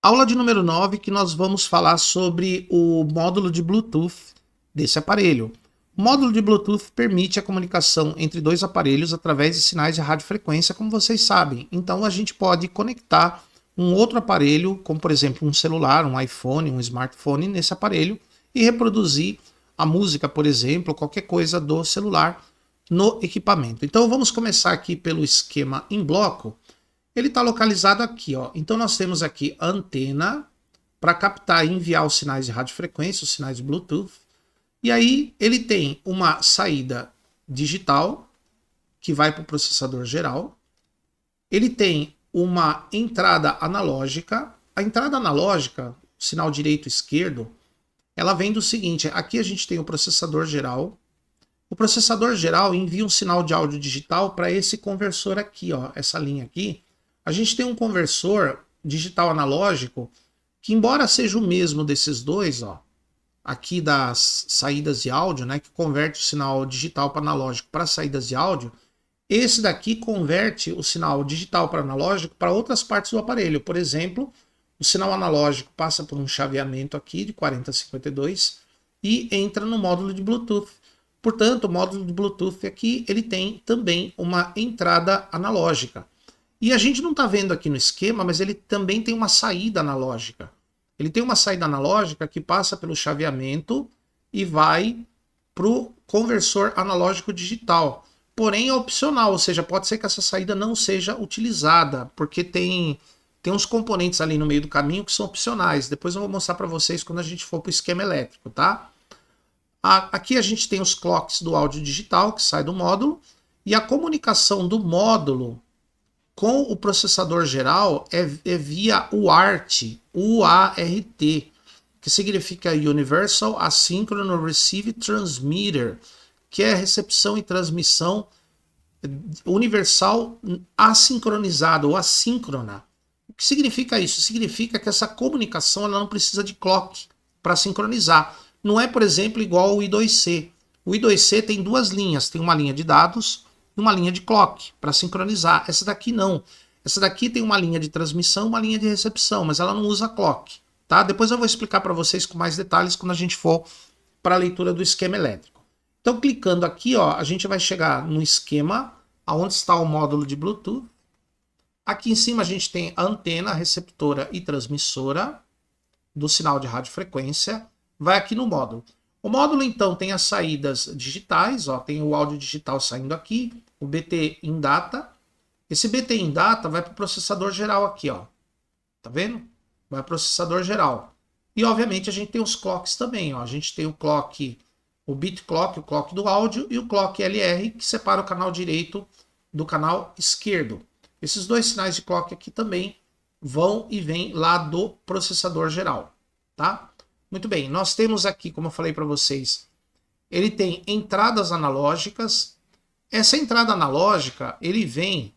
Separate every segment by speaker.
Speaker 1: Aula de número 9, que nós vamos falar sobre o módulo de Bluetooth desse aparelho. O módulo de Bluetooth permite a comunicação entre dois aparelhos através de sinais de radiofrequência, como vocês sabem. Então a gente pode conectar um outro aparelho, como por exemplo um celular, um iPhone, um smartphone nesse aparelho e reproduzir a música, por exemplo, qualquer coisa do celular no equipamento. Então vamos começar aqui pelo esquema em bloco. Ele está localizado aqui, ó. Então nós temos aqui a antena para captar e enviar os sinais de radiofrequência, os sinais de Bluetooth. E aí ele tem uma saída digital que vai para o processador geral. Ele tem uma entrada analógica. A entrada analógica, sinal direito e esquerdo, ela vem do seguinte: aqui a gente tem o processador geral. O processador geral envia um sinal de áudio digital para esse conversor aqui, ó, essa linha aqui. A gente tem um conversor digital analógico que, embora seja o mesmo desses dois, ó, aqui das saídas de áudio, né, que converte o sinal digital para analógico para saídas de áudio, esse daqui converte o sinal digital para analógico para outras partes do aparelho. Por exemplo, o sinal analógico passa por um chaveamento aqui de 4052 e entra no módulo de Bluetooth. Portanto, o módulo de Bluetooth aqui ele tem também uma entrada analógica. E a gente não está vendo aqui no esquema, mas ele também tem uma saída analógica. Ele tem uma saída analógica que passa pelo chaveamento e vai para o conversor analógico digital. Porém é opcional, ou seja, pode ser que essa saída não seja utilizada, porque tem uns componentes ali no meio do caminho que são opcionais. Depois eu vou mostrar para vocês quando a gente for para o esquema elétrico, tá? Aqui a gente tem os clocks do áudio digital que sai do módulo e a comunicação do módulo com o processador geral é via UART, UART, que significa Universal Asynchronous Receive Transmitter, que é recepção e transmissão universal assincronizada ou assíncrona. O que significa isso? Significa que essa comunicação ela não precisa de clock para sincronizar. Não é, por exemplo, igual ao I2C. O I2C tem duas linhas, tem uma linha de dados e uma linha de clock para sincronizar. Essa daqui não. Essa daqui tem uma linha de transmissão, uma linha de recepção, mas ela não usa clock, tá? Depois eu vou explicar para vocês com mais detalhes quando a gente for para a leitura do esquema elétrico. Então, clicando aqui, ó, a gente vai chegar no esquema, aonde está o módulo de Bluetooth. Aqui em cima a gente tem a antena, receptora e transmissora do sinal de radiofrequência. Vai aqui no módulo. O módulo, então, tem as saídas digitais, ó, tem o áudio digital saindo aqui, o BT in data. Esse BT in data vai para o processador geral aqui, ó. Tá vendo? Vai para o processador geral. E, obviamente, a gente tem os clocks também, ó. A gente tem o clock, o bit clock, o clock do áudio e o clock LR, que separa o canal direito do canal esquerdo. Esses dois sinais de clock aqui também vão e vêm lá do processador geral, tá? Muito bem, nós temos aqui, como eu falei para vocês, ele tem entradas analógicas. Essa entrada analógica, ele vem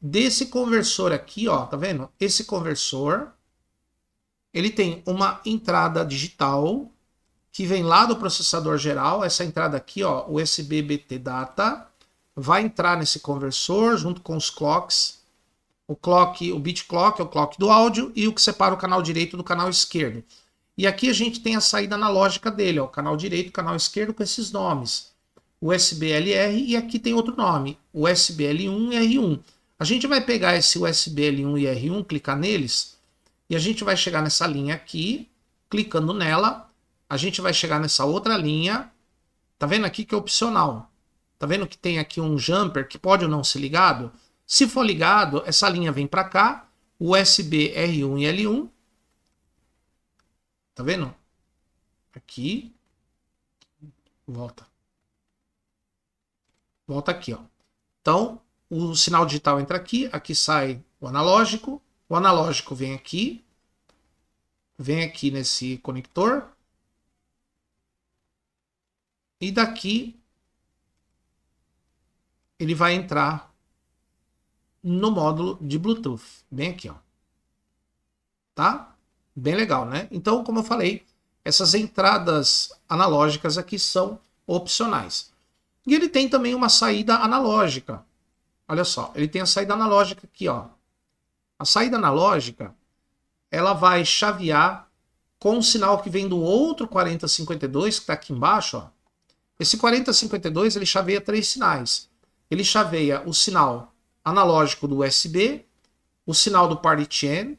Speaker 1: desse conversor aqui, ó, tá vendo? Esse conversor, ele tem uma entrada digital que vem lá do processador geral. Essa entrada aqui, ó, USB BT Data, vai entrar nesse conversor junto com os clocks. O clock, o bit clock é o clock do áudio e o que separa o canal direito do canal esquerdo. E aqui a gente tem a saída analógica dele, ó, canal direito, canal esquerdo com esses nomes. USB LR e aqui tem outro nome, USB L1 e R1. A gente vai pegar esse USB L1 e R1, clicar neles, e a gente vai chegar nessa linha aqui, clicando nela, a gente vai chegar nessa outra linha, tá vendo aqui que é opcional? Tá vendo que tem aqui um jumper que pode ou não ser ligado? Se for ligado, essa linha vem para cá, USB R1 e L1. Tá vendo? Aqui. Volta. Volta aqui, ó. Então, o sinal digital entra aqui, aqui sai o analógico vem aqui nesse conector. E daqui ele vai entrar no módulo de Bluetooth, bem aqui, ó. Tá? Bem legal, né? Então, como eu falei, essas entradas analógicas aqui são opcionais. E ele tem também uma saída analógica. Olha só, ele tem a saída analógica aqui, ó. A saída analógica, ela vai chavear com o sinal que vem do outro 4052, que está aqui embaixo, ó. Esse 4052 ele chaveia 3 sinais. Ele chaveia o sinal analógico do USB, o sinal do party chain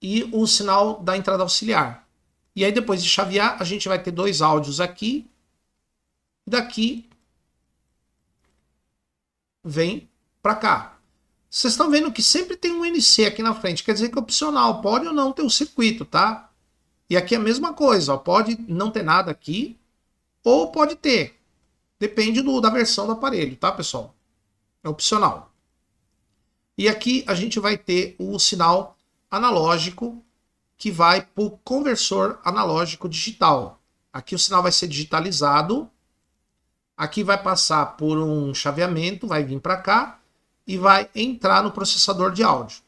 Speaker 1: e o sinal da entrada auxiliar. E aí depois de chavear, a gente vai ter 2 áudios aqui. E daqui vem para cá. Vocês estão vendo que sempre tem um NC aqui na frente. Quer dizer que é opcional. Pode ou não ter um circuito, tá? E aqui é a mesma coisa. Ó, pode não ter nada aqui. Ou pode ter. Depende da versão do aparelho, tá, pessoal? É opcional. E aqui a gente vai ter o sinal analógico que vai para o conversor analógico digital. Aqui o sinal vai ser digitalizado. Aqui vai passar por um chaveamento, vai vir para cá e vai entrar no processador de áudio,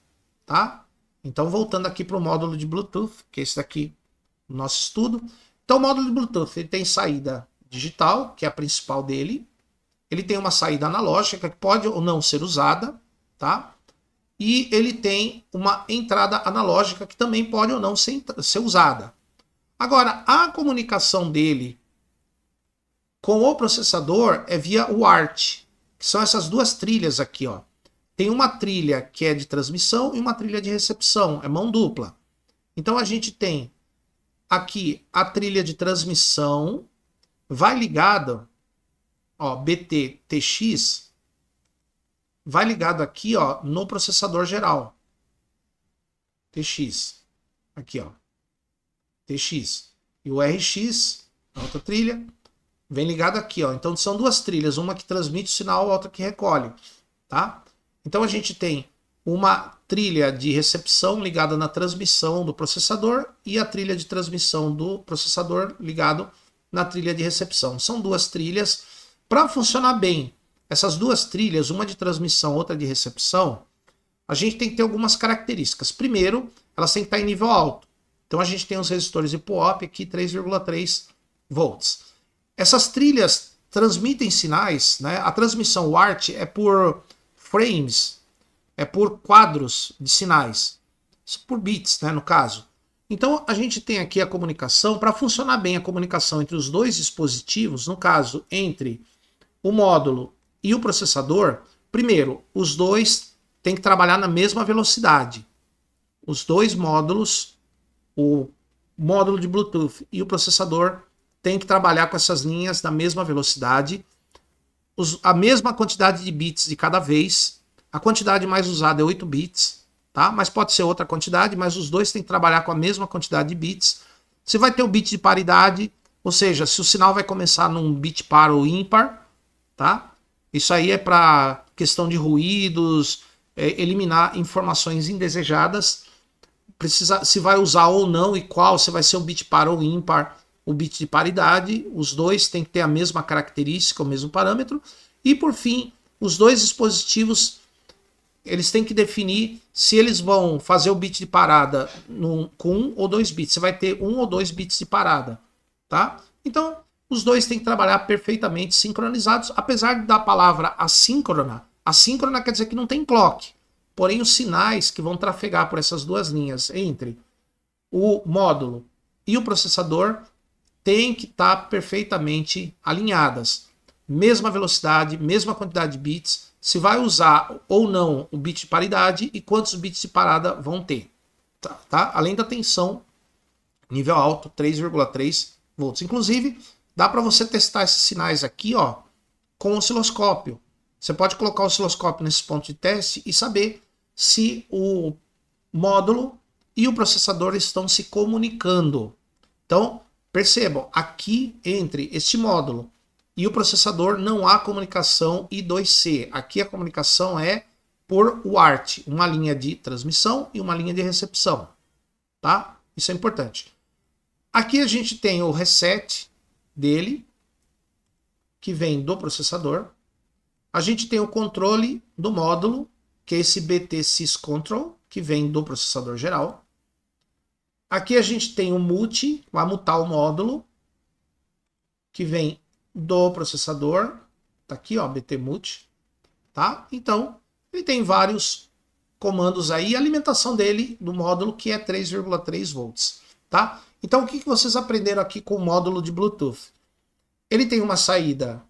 Speaker 1: tá? Então, voltando aqui para o módulo de Bluetooth, que é esse daqui, o nosso estudo. Então, o módulo de Bluetooth ele tem saída digital, que é a principal dele. Ele tem uma saída analógica, que pode ou não ser usada, tá? E ele tem uma entrada analógica, que também pode ou não ser usada. Agora, a comunicação dele com o processador é via UART, que são essas duas trilhas aqui, ó. Tem uma trilha que é de transmissão e uma trilha de recepção, é mão dupla. Então a gente tem aqui a trilha de transmissão, vai ligado, ó, BT-TX, vai ligado aqui, ó, no processador geral. TX, aqui, ó, TX. E o RX, a outra trilha, vem ligado aqui, ó. Então são duas trilhas, uma que transmite o sinal, a outra que recolhe, tá? Então a gente tem uma trilha de recepção ligada na transmissão do processador e a trilha de transmissão do processador ligado na trilha de recepção. São duas trilhas. Para funcionar bem, essas duas trilhas, uma de transmissão, outra de recepção, a gente tem que ter algumas características. Primeiro, elas têm que estar em nível alto. Então a gente tem os resistores de POP aqui, 3,3 volts. Essas trilhas transmitem sinais, né? A transmissão UART é por frames, é por quadros de sinais, por bits, né, no caso. Então a gente tem aqui a comunicação, para funcionar bem a comunicação entre os dois dispositivos, no caso entre o módulo e o processador, primeiro, os dois têm que trabalhar na mesma velocidade. Os dois módulos, o módulo de Bluetooth e o processador, tem que trabalhar com essas linhas na mesma velocidade, a mesma quantidade de bits de cada vez. A quantidade mais usada é 8 bits, tá? Mas pode ser outra quantidade, mas os dois têm que trabalhar com a mesma quantidade de bits. Você vai ter o bit de paridade, ou seja, se o sinal vai começar num bit par ou ímpar, tá? Isso aí é para questão de ruídos, eliminar informações indesejadas. Precisa, se vai usar ou não e qual, se vai ser um bit par ou ímpar, o bit de paridade, os dois têm que ter a mesma característica, o mesmo parâmetro. E por fim, os dois dispositivos, eles têm que definir se eles vão fazer o bit de parada com 1 ou 2 bits. Você vai ter 1 ou 2 bits de parada, tá? Então, os dois têm que trabalhar perfeitamente sincronizados, apesar da palavra assíncrona. Assíncrona quer dizer que não tem clock. Porém, os sinais que vão trafegar por essas duas linhas entre o módulo e o processador têm que estar perfeitamente alinhadas. Mesma velocidade, mesma quantidade de bits, se vai usar ou não o bit de paridade e quantos bits de parada vão ter. Tá? Além da tensão, nível alto, 3,3 volts. Inclusive, dá para você testar esses sinais aqui, ó, com o osciloscópio. Você pode colocar o osciloscópio nesse ponto de teste e saber se o módulo e o processador estão se comunicando. Então, percebam, aqui entre este módulo e o processador não há comunicação I2C. Aqui a comunicação é por UART, uma linha de transmissão e uma linha de recepção, tá? Isso é importante. Aqui a gente tem o reset dele, que vem do processador. A gente tem o controle do módulo, que é esse BT syscontrol, que vem do processador geral. Aqui a gente tem o mute, vai mutar o módulo, que vem do processador. Tá aqui, ó, BT mute, tá? Então, ele tem vários comandos aí, a alimentação dele do módulo que é 3,3 volts, tá? Então o que vocês aprenderam aqui com o módulo de Bluetooth? Ele tem uma saída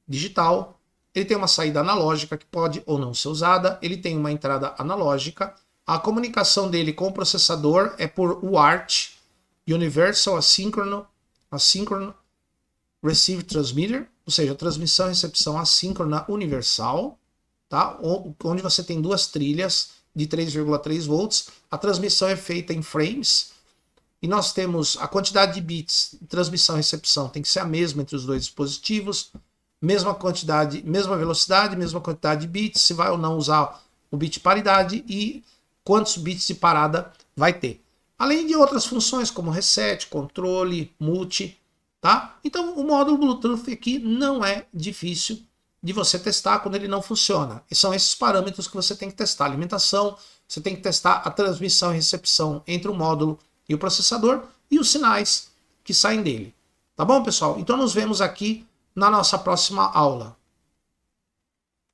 Speaker 1: digital, ele tem uma saída analógica que pode ou não ser usada, ele tem uma entrada analógica, a comunicação dele com o processador é por UART, Universal Asynchronous Receive Transmitter, ou seja, transmissão e recepção assíncrona universal, tá? Onde você tem duas trilhas de 3,3 volts, a transmissão é feita em frames, e nós temos a quantidade de bits, transmissão e recepção tem que ser a mesma entre os dois dispositivos, mesma quantidade, mesma velocidade, mesma quantidade de bits, se vai ou não usar o bit paridade e quantos bits de parada vai ter. Além de outras funções como reset, controle, multi, tá? Então o módulo Bluetooth aqui não é difícil de você testar quando ele não funciona. E são esses parâmetros que você tem que testar. Alimentação, você tem que testar a transmissão e recepção entre o módulo e o processador e os sinais que saem dele. Tá bom, pessoal? Então nos vemos aqui na nossa próxima aula.